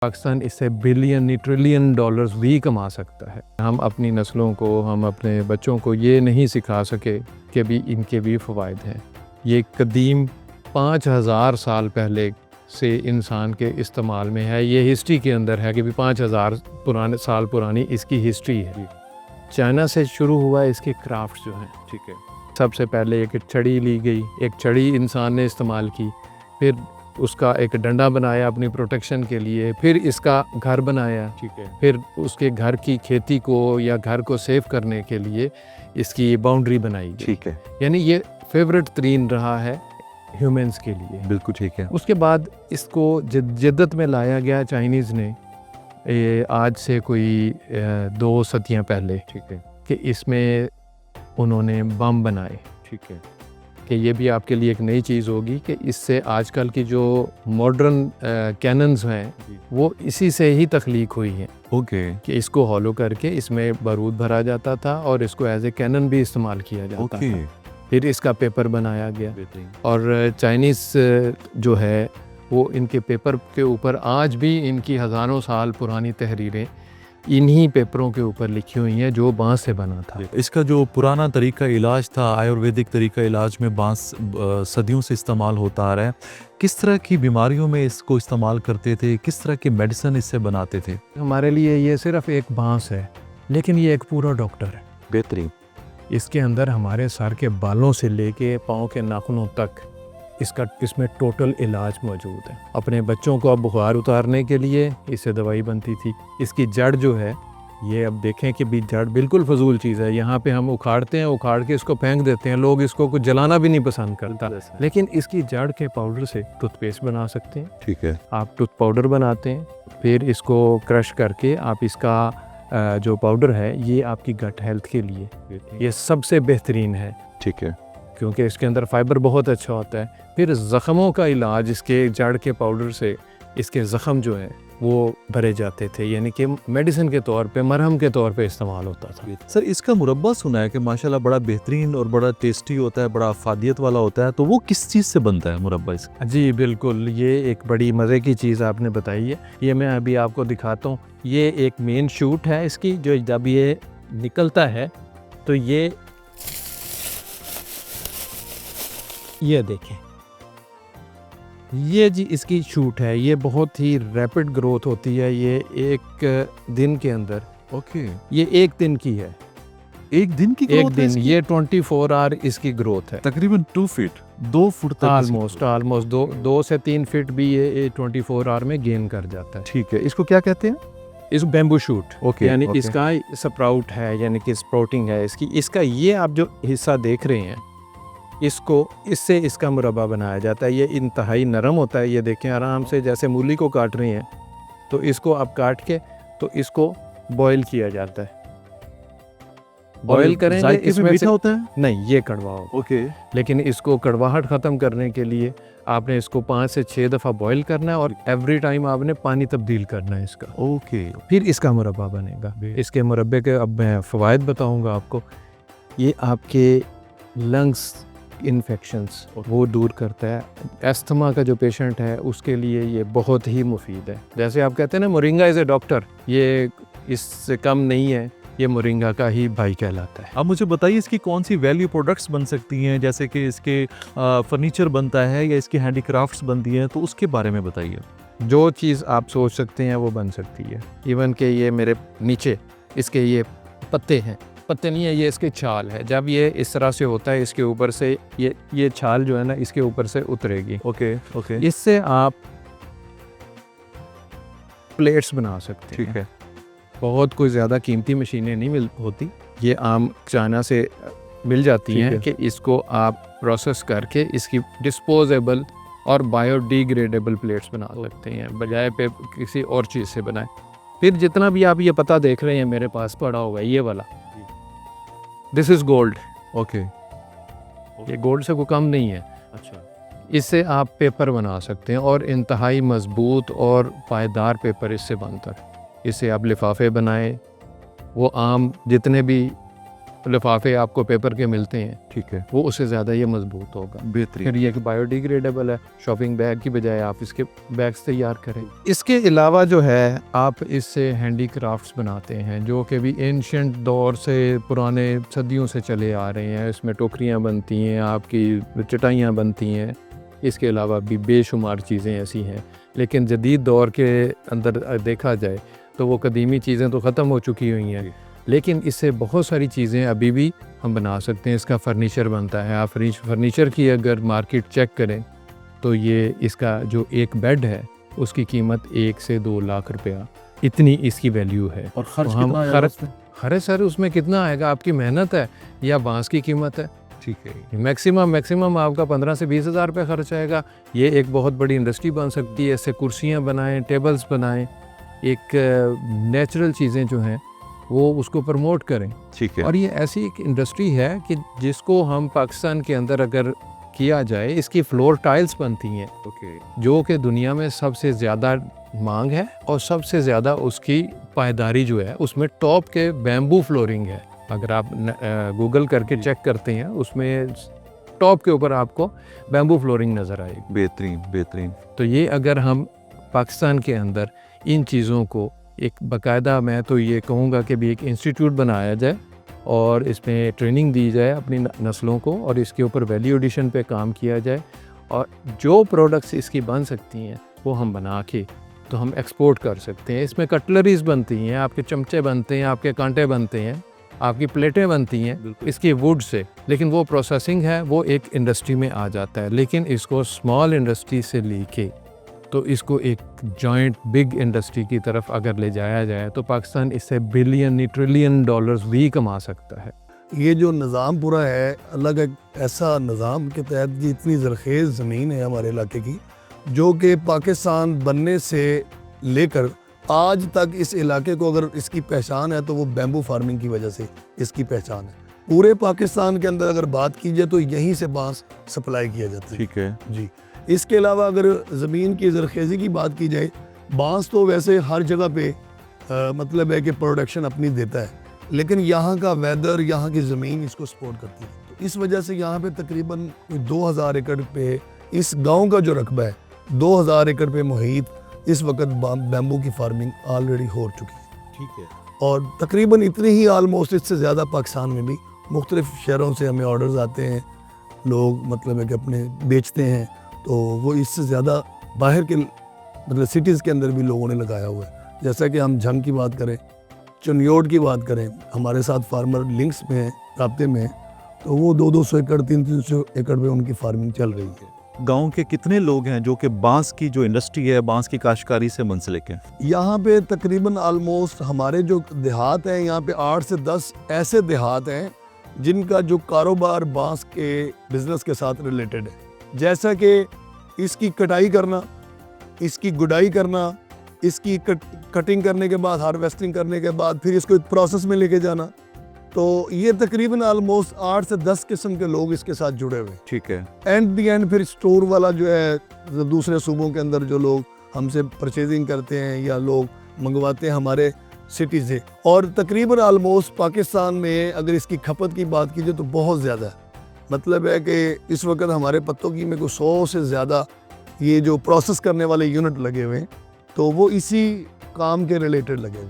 पाकिस्तान इससे बिलियन नहीं trillion dollars भी कमा सकता है। हम अपनी नस्लों को, हम अपने बच्चों को ये नहीं सिखा सके कि भी इनके भी फ़वाइद हैं। ये कदीम 5000 साल पहले से इंसान के इस्तेमाल में है। ये हिस्ट्री के अंदर है कि भी 5000 साल पुरानी इसकी हिस्ट्री है। चाइना से शुरू हुआ इसके क्राफ्ट जो हैं, ठीक है। सबसे पहले एक छड़ी ली गई, एक छड़ी इंसान ने इस्तेमाल की, फिर उसका एक डंडा बनाया अपनी प्रोटेक्शन के लिए, फिर इसका घर बनाया, ठीक है। फिर उसके घर की खेती को या घर को सेव करने के लिए इसकी बाउंड्री बनाई गई, ठीक है। यानी ये फेवरेट तरीन रहा है ह्यूमंस के लिए। बिल्कुल ठीक है। उसके बाद इसको जिद्दत में लाया गया चाइनीज़ ने, ये आज से कोई 2 सदियाँ पहले, ठीक है, कि इसमें उन्होंने बम बनाए, ठीक है। कि ये भी आपके लिए एक नई चीज़ होगी कि इससे आजकल की जो मॉडर्न कैनन्स हैं वो इसी से ही तख्लीक हुई हैं। ओके। कि इसको हॉलो करके इसमें बारूद भरा जाता था और इसको एज ए कैनन भी इस्तेमाल किया जाता था। फिर इसका पेपर बनाया गया और चाइनीज़ जो है वो इनके पेपर के ऊपर आज भी इनकी हज़ारों साल पुरानी तहरीरें इन्हीं पेपरों के ऊपर लिखी हुई हैं जो बांस से बना था। इसका जो पुराना तरीका इलाज था, आयुर्वेदिक तरीका इलाज में बांस सदियों से इस्तेमाल होता आ रहा है। किस तरह की बीमारियों में इसको इस्तेमाल करते थे, किस तरह की मेडिसिन इससे बनाते थे? हमारे लिए ये सिर्फ एक बांस है, लेकिन ये एक पूरा डॉक्टर है। बेहतरीन। इसके अंदर हमारे सर के बालों से लेके पाँव के नाखूनों तक इसमें टोटल इलाज मौजूद है। अपने बच्चों को अब बुखार उतारने के लिए इससे दवाई बनती थी। इसकी जड़ जो है, ये अब देखें कि भी जड़ बिल्कुल फजूल चीज़ है। यहाँ पे हम उखाड़ते हैं, उखाड़ के इसको फेंक देते हैं। लोग इसको कुछ जलाना भी नहीं पसंद करता, लेकिन इसकी जड़ के पाउडर से टूथपेस्ट बना सकते हैं, ठीक है। आप टूथ पाउडर बनाते हैं, फिर इसको क्रश करके आप इसका जो पाउडर है ये आपकी गट हेल्थ के लिए ये सबसे बेहतरीन है, ठीक है, क्योंकि इसके अंदर फाइबर बहुत अच्छा होता है। फिर ज़ख्मों का इलाज इसके जड़ के पाउडर से इसके ज़ख्म जो हैं वो भरे जाते थे, यानी कि मेडिसिन के तौर पे, मरहम के तौर पे इस्तेमाल होता था। सर, इसका मुरब्बा सुना है कि माशाल्लाह बड़ा बेहतरीन और बड़ा टेस्टी होता है, बड़ा अफादियत वाला होता है, तो वो किस चीज़ से बनता है मुरब्बा इसका? जी बिल्कुल, ये एक बड़ी मज़े की चीज़ आपने बताई है। ये मैं अभी आपको दिखाता हूँ। ये एक मेन शूट है इसकी, जो जब ये निकलता है तो ये देखें, ये जी इसकी शूट है। ये बहुत ही रैपिड ग्रोथ होती है, ये एक दिन के अंदर। ओके। ये एक दिन की है। एक दिन की एक दिन, ये 24 आवर इसकी ग्रोथ है। तकरीबन 2 फीट 2 फुट तक ऑलमोस्ट 2 से 3 फीट भी ये 24 आवर में गेन कर जाता है। ठीक है। इसको क्या कहते हैं? इस बैम्बू शूट, ओके, यानी ओके। इसका स्प्राउट है, यानी कि स्प्राउटिंग है इसकी। इसका ये आप जो हिस्सा देख रहे हैं, इससे इसका मुरब्बा बनाया जाता है। ये इंतहाई नरम होता है। ये देखें आराम से, जैसे मूली को काट रहे हैं, तो इसको आप काट के तो इसको बॉईल किया जाता है। बॉईल करेंगे, इसमें मीठा होता है? नहीं, ये कड़वा होगा। ओके। लेकिन इसको कड़वाहट ख़त्म करने के लिए आपने इसको 5 से 6 दफ़ा बॉईल करना है और एवरी टाइम आपने पानी तब्दील करना है इसका। ओके। फिर इसका मुरब्बा बनेगा। इसके मुरब्बे के अब मैं फ़वाइद बताऊंगा आपको। ये आपके लंग्स इन्फेक्शंस वो दूर करता है। एस्थमा का जो पेशेंट है उसके लिए ये बहुत ही मुफीद है। जैसे आप कहते हैं ना, मोरिंगा इज़ ए डॉक्टर, ये इससे कम नहीं है, ये मोरिंगा का ही भाई कहलाता है। अब मुझे बताइए इसकी कौन सी वैल्यू प्रोडक्ट्स बन सकती हैं, जैसे कि इसके फर्नीचर बनता है या इसकी हैंडीक्राफ्ट्स बनती हैं, तो उसके बारे में बताइए। जो चीज़ आप सोच सकते हैं वो बन सकती है। इवन के ये मेरे नीचे इसके ये पत्ते हैं, पत्ते नहीं है, ये इसके छाल है। जब ये इस तरह से होता है, इसके ऊपर से ये छाल जो है ना, इसके ऊपर से उतरेगी। Okay, okay. इससे आप प्लेट्स बना सकते हैं। ठीक है। बहुत कोई ज़्यादा कीमती मशीनें नहीं होती, ये आम चाइना से मिल जाती हैं कि इसको आप प्रोसेस करके इसकी डिस्पोजेबल और बायोडिग्रेडेबल प्लेट्स बना सकते हैं, बजाय पे किसी और चीज़ से बनाए। फिर जितना भी आप ये पता देख रहे हैं मेरे पास पड़ा होगा, ये वाला, दिस इज़ गोल्ड। ओके। ये गोल्ड से कोई कम नहीं है। अच्छा। इससे आप पेपर बना सकते हैं और इंतहाई मजबूत और पायदार पेपर इससे बनता है। इससे आप लिफाफे बनाएं, वो आम जितने भी लिफाफे आपको पेपर के मिलते हैं, ठीक है, वो उससे ज़्यादा ये मजबूत होगा। बेहतरीन। फिर ये कि बायोडिग्रेडेबल है, शॉपिंग बैग की बजाय आप इसके बैग्स तैयार करें। इसके अलावा जो है आप इससे हैंडीक्राफ्ट्स बनाते हैं जो कि भी एंशियंट दौर से पुराने सदियों से चले आ रहे हैं। इसमें टोकरियाँ बनती हैं, आपकी चटाइयाँ बनती हैं, इसके अलावा भी बेशुमार चीज़ें ऐसी हैं। लेकिन जदीद दौर के अंदर देखा जाए तो वो कदीमी चीज़ें तो ख़त्म हो चुकी हुई हैं, लेकिन इससे बहुत सारी चीज़ें अभी भी हम बना सकते हैं। इसका फर्नीचर बनता है। आप फर्नीचर की अगर मार्केट चेक करें तो ये इसका जो एक बेड है उसकी कीमत 1 से 2 लाख रुपया, इतनी इसकी वैल्यू है। और खर्च तो हम कितना आएगा उसमें? खर्च सर उसमें कितना आएगा, आपकी मेहनत है या बांस की कीमत है। ठीक है, मैक्सिमम आपका 15 से 20 हज़ार रुपये खर्च आएगा। ये एक बहुत बड़ी इंडस्ट्री बन सकती है। इससे कुर्सियाँ बनाएं, टेबल्स बनाएं, एक नेचुरल चीज़ें जो हैं वो उसको प्रमोट करें। ठीक है। और ये ऐसी एक इंडस्ट्री है कि जिसको हम पाकिस्तान के अंदर अगर किया जाए, इसकी फ्लोर टाइल्स बनती हैं ओके, जो कि दुनिया में सबसे ज़्यादा मांग है और सबसे ज़्यादा उसकी पायदारी जो है उसमें टॉप के बैम्बू फ्लोरिंग है। अगर आप गूगल करके चेक करते हैं उसमें टॉप के ऊपर आपको बैम्बू फ्लोरिंग नज़र आएगी। बेहतरीन बेहतरीन। तो ये अगर हम पाकिस्तान के अंदर इन चीज़ों को एक बाकायदा, मैं तो ये कहूँगा कि भी एक इंस्टीट्यूट बनाया जाए और इसमें ट्रेनिंग दी जाए अपनी नस्लों को, और इसके ऊपर वैल्यू एडिशन पे काम किया जाए, और जो प्रोडक्ट्स इसकी बन सकती हैं वो हम बना के तो हम एक्सपोर्ट कर सकते हैं। इसमें कटलरीज बनती हैं, आपके चमचे बनते हैं, आपके कांटे बनते हैं, आपकी प्लेटें बनती हैं इसकी वुड से, लेकिन वो प्रोसेसिंग है वो एक इंडस्ट्री में आ जाता है। लेकिन इसको स्मॉल इंडस्ट्री से लेके तो इसको एक जॉइंट बिग इंडस्ट्री की तरफ अगर ले जाया जाए तो पाकिस्तान इससे बिलियन नहीं ट्रिलियन डॉलर्स भी कमा सकता है। ये जो निज़ाम पूरा है अलग एक ऐसा निज़ाम के तहत कि इतनी ज़रखेज़ ज़मीन है हमारे इलाके की, जो कि पाकिस्तान बनने से लेकर आज तक इस इलाके को अगर इसकी पहचान है तो वो बैम्बू फार्मिंग की वजह से इसकी पहचान है। पूरे पाकिस्तान के अंदर अगर बात की जाए तो यहीं से बांस सप्लाई किया जाता है। ठीक है जी। इसके अलावा अगर ज़मीन की ज़रखेज़ी की बात की जाए, बांस तो वैसे हर जगह पे मतलब है कि प्रोडक्शन अपनी देता है, लेकिन यहाँ का वेदर, यहाँ की ज़मीन इसको सपोर्ट करती है। तो इस वजह से यहाँ पे तकरीबन 2000 एकड़ पे इस गांव का जो रकबा है 2000 एकड़ पे मुहित इस वक्त बैम्बू की फार्मिंग ऑलरेडी हो चुकी है। ठीक है। और तकरीबन इतनी ही ऑलमोस्ट इससे ज़्यादा पाकिस्तान में भी मुख्तलिफ शहरों से हमें ऑर्डर्स आते हैं, लोग मतलब है कि अपने बेचते हैं, तो वो इससे ज़्यादा बाहर के मतलब सिटीज़ के अंदर भी लोगों ने लगाया हुआ है। जैसा कि हम झंग की बात करें, चुनियोट की बात करें, हमारे साथ फार्मर लिंक्स में हैं, राब्ते में हैं, तो वो 200-200 एकड़ 300-300 एकड़ पे उनकी फार्मिंग चल रही है। गांव के कितने लोग हैं जो कि बांस की जो इंडस्ट्री है, बांस की काश्तकारी से मुंसलिक हैं? यहाँ पे तकरीबन ऑलमोस्ट हमारे जो देहात हैं, यहाँ पे 8 से 10 ऐसे देहात हैं जिनका जो कारोबार बांस के बिज़नेस के साथ रिलेटेड है। जैसा कि इसकी कटाई करना, इसकी गुडाई करना, इसकी कटिंग करने के बाद, हार्वेस्टिंग करने के बाद फिर इसको एक प्रोसेस में लेके जाना, तो ये तकरीबन ऑलमोस्ट 8 से 10 किस्म के लोग इसके साथ जुड़े हुए। ठीक है। एंड दी एंड फिर स्टोर वाला जो है, दूसरे सूबों के अंदर जो लोग हमसे परचेजिंग करते हैं या लोग मंगवाते हैं हमारे सिटी से, और तकरीबन ऑलमोस्ट पाकिस्तान में अगर इसकी खपत की बात कीजिए तो बहुत ज़्यादा है। मतलब है कि इस वक्त हमारे पत्तों की में को 100 से ज़्यादा ये जो प्रोसेस करने वाले यूनिट लगे हुए हैं, तो वो इसी काम के रिलेटेड लगे हुए हैं।